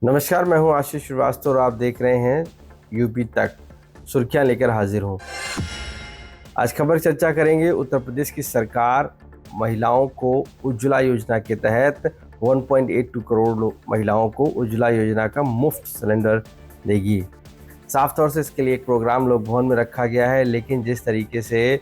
नमस्कार, मैं हूं आशीष श्रीवास्तव और आप देख रहे हैं यूपी तक। सुर्खियां लेकर हाजिर हूं। आज खबर चर्चा करेंगे। उत्तर प्रदेश की सरकार महिलाओं को उज्ज्वला योजना के तहत 1.82 करोड़ महिलाओं को उज्ज्वला योजना का मुफ्त सिलेंडर देगी। साफ तौर से इसके लिए एक प्रोग्राम लोक भवन में रखा गया है, लेकिन जिस तरीके से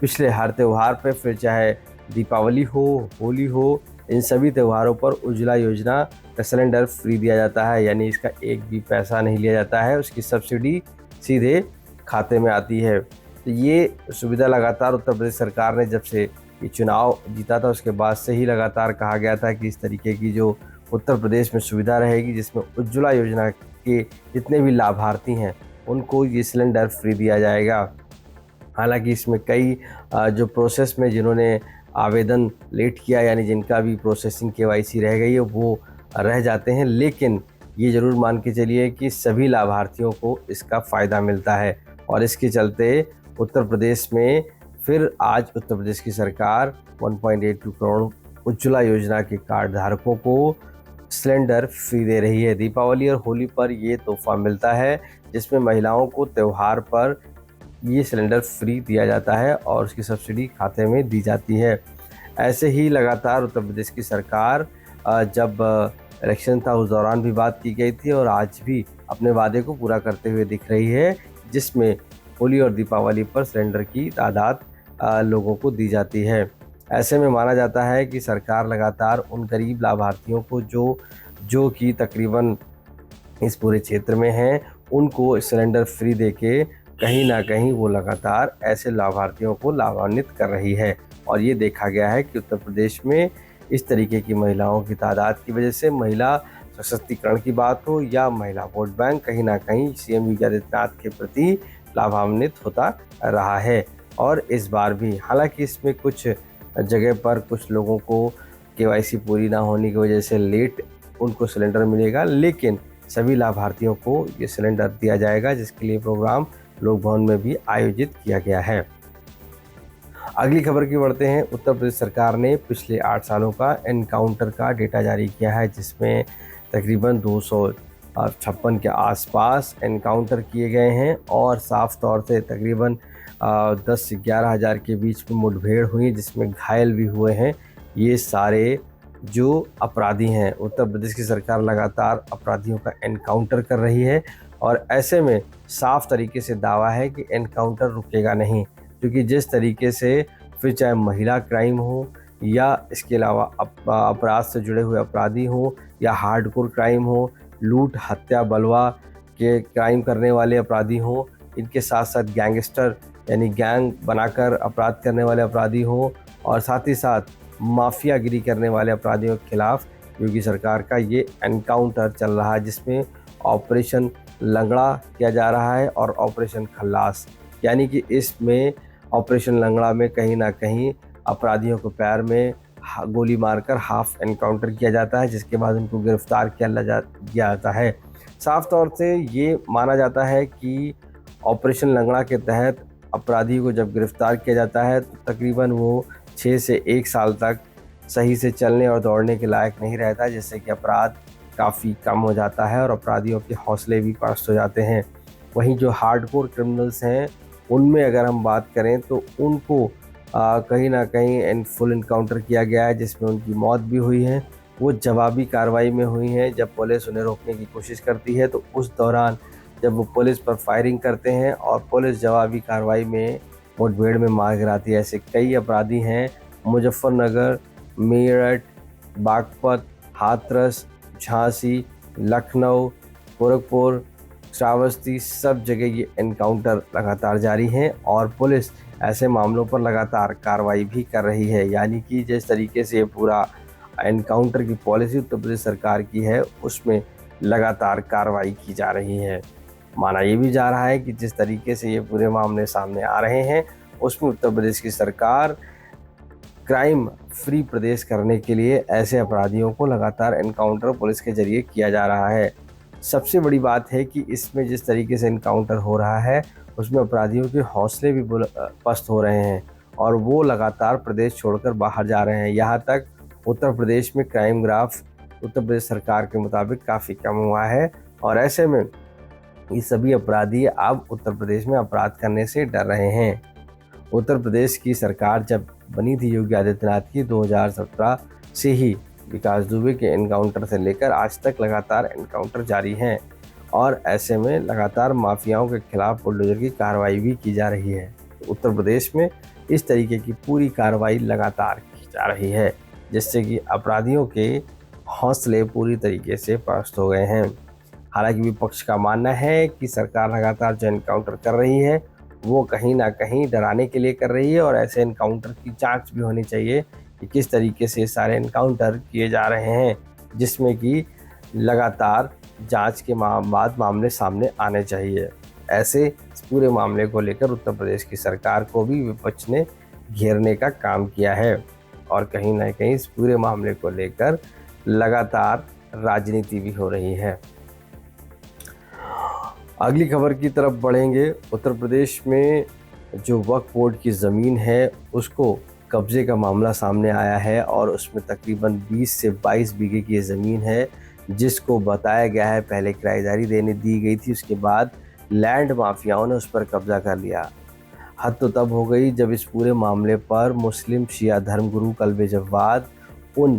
पिछले हर त्यौहार पर, फिर चाहे दीपावली हो, होली हो, इन सभी त्योहारों पर उज्ज्वला योजना का सिलेंडर फ्री दिया जाता है, यानी इसका एक भी पैसा नहीं लिया जाता है, उसकी सब्सिडी सीधे खाते में आती है। तो ये सुविधा लगातार उत्तर प्रदेश सरकार ने जब से ये चुनाव जीता था उसके बाद से ही लगातार कहा गया था कि इस तरीके की जो उत्तर प्रदेश में सुविधा रहेगी, जिसमें उज्ज्वला योजना के जितने भी लाभार्थी हैं उनको ये सिलेंडर फ्री दिया जाएगा। हालांकि इसमें कई जो प्रोसेस में जिन्होंने आवेदन लेट किया, यानी जिनका भी प्रोसेसिंग केवाईसी रह गई है, वो रह जाते हैं, लेकिन ये ज़रूर मान के चलिए कि सभी लाभार्थियों को इसका फ़ायदा मिलता है। और इसके चलते उत्तर प्रदेश में फिर आज उत्तर प्रदेश की सरकार 1.82 करोड़ उज्ज्वला योजना के कार्ड धारकों को सिलेंडर फ्री दे रही है। दीपावली और होली पर ये तोहफा मिलता है, जिसमें महिलाओं को त्यौहार पर ये सिलेंडर फ्री दिया जाता है और उसकी सब्सिडी खाते में दी जाती है। ऐसे ही लगातार उत्तर प्रदेश की सरकार जब इलेक्शन था उस दौरान भी बात की गई थी और आज भी अपने वादे को पूरा करते हुए दिख रही है, जिसमें होली और दीपावली पर सिलेंडर की तादाद लोगों को दी जाती है। ऐसे में माना जाता है कि सरकार लगातार उन गरीब लाभार्थियों को जो कि तकरीबन इस पूरे क्षेत्र में हैं, उनको सिलेंडर फ्री देके कहीं ना कहीं वो लगातार ऐसे लाभार्थियों को लाभान्वित कर रही है। और ये देखा गया है कि उत्तर प्रदेश में इस तरीके की महिलाओं की तादाद की वजह से महिला सशक्तिकरण की बात हो या महिला वोट बैंक, कहीं ना कहीं सीएम योगी आदित्यनाथ के प्रति लाभान्वित होता रहा है। और इस बार भी, हालांकि इसमें कुछ जगह पर कुछ लोगों को केवाईसी पूरी ना होने की वजह से लेट उनको सिलेंडर मिलेगा, लेकिन सभी लाभार्थियों को ये सिलेंडर दिया जाएगा, जिसके लिए प्रोग्राम लोक भवन में भी आयोजित किया गया है। अगली खबर की बढ़ते हैं। उत्तर प्रदेश सरकार ने पिछले 8 सालों का एनकाउंटर का डेटा जारी किया है, जिसमें तकरीबन 256 के आसपास एनकाउंटर किए गए हैं और साफ तौर से तकरीबन 10 से 11 हज़ार के बीच में मुठभेड़ हुई, जिसमें घायल भी हुए हैं। ये सारे जो अपराधी हैं, उत्तर प्रदेश की सरकार लगातार अपराधियों का एनकाउंटर कर रही है और ऐसे में साफ तरीके से दावा है कि एनकाउंटर रुकेगा नहीं, क्योंकि जिस तरीके से फिर चाहे महिला क्राइम हो या इसके अलावा अपराध से जुड़े हुए अपराधी हो या हार्डकोर क्राइम हो, लूट, हत्या, बलवा के क्राइम करने वाले अपराधी हो, इनके साथ साथ गैंगस्टर यानी गैंग बनाकर अपराध करने वाले अपराधी हो और साथ ही साथ माफियागिरी करने वाले अपराधियों के खिलाफ योगी सरकार का ये एनकाउंटर चल रहा है, जिसमें ऑपरेशन लंगड़ा किया जा रहा है और ऑपरेशन खल्लास, यानी कि इसमें ऑपरेशन लंगड़ा में कहीं ना कहीं अपराधियों को पैर में गोली मारकर हाफ एनकाउंटर किया जाता है, जिसके बाद उनको गिरफ्तार किया जाता है। साफ तौर से ये माना जाता है कि ऑपरेशन लंगड़ा के तहत अपराधी को जब गिरफ्तार किया जाता है तो तकरीबन वो 6 से 1 साल तक सही से चलने और दौड़ने के लायक नहीं रहता, जिससे कि अपराध काफ़ी कम हो जाता है और अपराधियों के हौसले भी पस्त हो जाते हैं। वहीं जो हार्डकोर क्रिमिनल्स हैं, उनमें अगर हम बात करें तो उनको कहीं ना कहीं फुल इनकाउंटर किया गया है, जिसमें उनकी मौत भी हुई है। वो जवाबी कार्रवाई में हुई हैं। जब पुलिस उन्हें रोकने की कोशिश करती है तो उस दौरान जब वो पुलिस पर फायरिंग करते हैं और पुलिस जवाबी कार्रवाई में मुठभेड़ में मार गिराती है। ऐसे कई अपराधी हैं। मुजफ्फरनगर, मेरठ, बागपत, हाथरस, झांसी, लखनऊ, गोरखपुर, श्रावस्ती, सब जगह ये एनकाउंटर लगातार जारी हैं और पुलिस ऐसे मामलों पर लगातार कार्रवाई भी कर रही है। यानी कि जिस तरीके से ये पूरा एनकाउंटर की पॉलिसी उत्तर प्रदेश सरकार की है, उसमें लगातार कार्रवाई की जा रही है। माना ये भी जा रहा है कि जिस तरीके से ये पूरे मामले सामने आ रहे हैं, उसमें उत्तर प्रदेश की सरकार क्राइम फ्री प्रदेश करने के लिए ऐसे अपराधियों को लगातार एनकाउंटर पुलिस के जरिए किया जा रहा है। सबसे बड़ी बात है कि इसमें जिस तरीके से एनकाउंटर हो रहा है, उसमें अपराधियों के हौसले भी पस्त हो रहे हैं और वो लगातार प्रदेश छोड़कर बाहर जा रहे हैं। यहाँ तक उत्तर प्रदेश में क्राइम ग्राफ उत्तर प्रदेश सरकार के मुताबिक काफ़ी कम हुआ है और ऐसे में ये सभी अपराधी अब उत्तर प्रदेश में अपराध करने से डर रहे हैं। उत्तर प्रदेश की सरकार जब बनी थी योगी आदित्यनाथ की 2017 से ही विकास दुबे के एनकाउंटर से लेकर आज तक लगातार एनकाउंटर जारी हैं और ऐसे में लगातार माफियाओं के खिलाफ बुलडोजर की कार्रवाई भी की जा रही है। उत्तर प्रदेश में इस तरीके की पूरी कार्रवाई लगातार की जा रही है जिससे कि अपराधियों के हौसले पूरी तरीके से पस्त हो गए हैं। हालांकि विपक्ष का मानना है कि सरकार लगातार जो एनकाउंटर कर रही है वो कहीं ना कहीं डराने के लिए कर रही है और ऐसे एनकाउंटर की जांच भी होनी चाहिए कि किस तरीके से सारे एनकाउंटर किए जा रहे हैं, जिसमें कि लगातार जांच के बाद मामले सामने आने चाहिए। ऐसे इस पूरे मामले को लेकर उत्तर प्रदेश की सरकार को भी विपक्ष ने घेरने का काम किया है और कहीं ना कहीं इस पूरे मामले को लेकर लगातार राजनीति भी हो रही है। अगली खबर की तरफ बढ़ेंगे। उत्तर प्रदेश में जो वक्फ बोर्ड की ज़मीन है उसको कब्जे का मामला सामने आया है और उसमें तकरीबन 20 से 22 बीघे की ज़मीन है जिसको बताया गया है पहले किराएदारी दी गई थी, उसके बाद लैंड माफियाओं ने उस पर कब्जा कर लिया। हद तो तब हो गई जब इस पूरे मामले पर मुस्लिम शिया धर्मगुरु कल्बे जव्वाद उन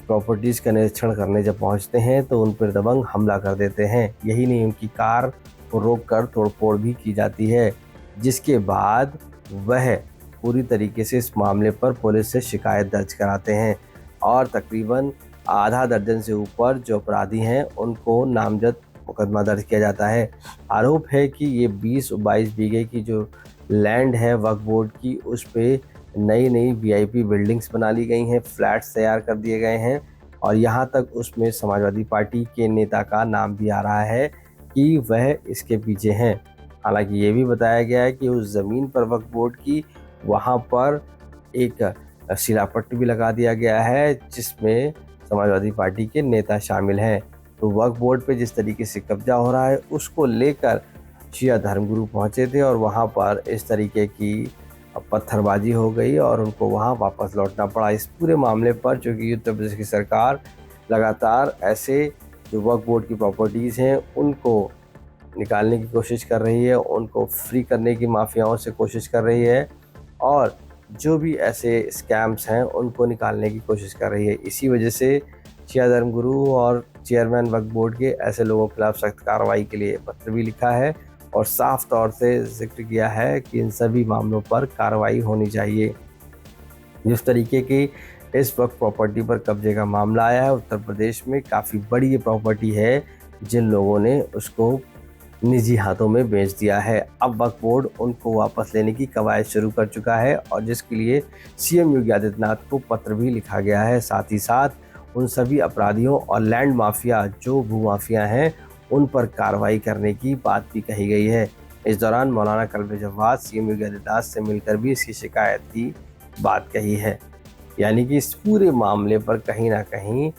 प्रॉपर्टीज़ का निरीक्षण करने जब पहुंचते हैं तो उन पर दबंग हमला कर देते हैं। यही नहीं, उनकी कार को रोककर तोड़फोड़ भी की जाती है, जिसके बाद वह पूरी तरीके से इस मामले पर पुलिस से शिकायत दर्ज कराते हैं और तकरीबन आधा दर्जन से ऊपर जो अपराधी हैं उनको नामजद मुकदमा दर्ज किया जाता है। आरोप है कि ये 20-22 बीघे की जो लैंड है वक्फ बोर्ड की, उस पे नई वीआईपी बिल्डिंग्स बना ली गई हैं, फ्लैट्स तैयार कर दिए गए हैं और यहाँ तक उसमें समाजवादी पार्टी के नेता का नाम भी आ रहा है कि वह इसके पीछे हैं। हालांकि ये भी बताया गया है कि उस ज़मीन पर वक्फ बोर्ड की वहाँ पर एक शिलापट्ट भी लगा दिया गया है जिसमें समाजवादी पार्टी के नेता शामिल हैं। तो वक्फ बोर्ड पे जिस तरीके से कब्जा हो रहा है उसको लेकर शिया धर्मगुरु पहुँचे थे और वहाँ पर इस तरीके की पत्थरबाजी हो गई और उनको वहाँ वापस लौटना पड़ा। इस पूरे मामले पर चूँकि उत्तर प्रदेश की सरकार लगातार ऐसे जो वक्फ बोर्ड की प्रॉपर्टीज़ हैं उनको निकालने की कोशिश कर रही है, उनको फ्री करने की माफियाओं से कोशिश कर रही है और जो भी ऐसे स्कैम्स हैं उनको निकालने की कोशिश कर रही है। इसी वजह से शिया धर्मगुरु और चेयरमैन वक्फ बोर्ड के ऐसे लोगों के खिलाफ सख्त कार्रवाई के लिए पत्र भी लिखा है और साफ तौर से जिक्र किया है कि इन सभी मामलों पर कार्रवाई होनी चाहिए। जिस तरीके की इस वक्त प्रॉपर्टी पर कब्जे का मामला आया है, उत्तर प्रदेश में काफ़ी बड़ी ये प्रॉपर्टी है जिन लोगों ने उसको निजी हाथों में बेच दिया है। अब वक्फ बोर्ड उनको वापस लेने की कवायद शुरू कर चुका है और जिसके लिए सीएम योगी आदित्यनाथ को पत्र भी लिखा गया है। साथ ही साथ उन सभी अपराधियों और लैंड माफिया जो भूमाफिया हैं उन पर कार्रवाई करने की बात भी कही गई है। इस दौरान मौलाना कल्बे जव्वाद सीएम योगी आदित्यनाथ से मिलकर भी इसकी शिकायत की बात कही है। यानी कि इस पूरे मामले पर कहीं ना कहीं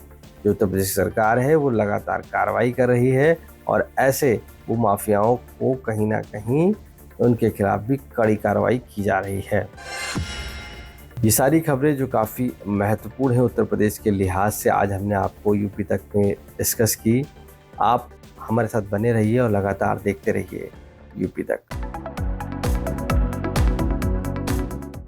जो उत्तर प्रदेश सरकार है वो लगातार कार्रवाई कर रही है और ऐसे वो माफियाओं को कहीं ना कहीं उनके खिलाफ भी कड़ी कार्रवाई की जा रही है। ये सारी खबरें जो काफ़ी महत्वपूर्ण है उत्तर प्रदेश के लिहाज से आज हमने आपको यूपी तक में डिस्कस की। आप हमारे साथ बने रहिए और लगातार देखते रहिए यूपी तक।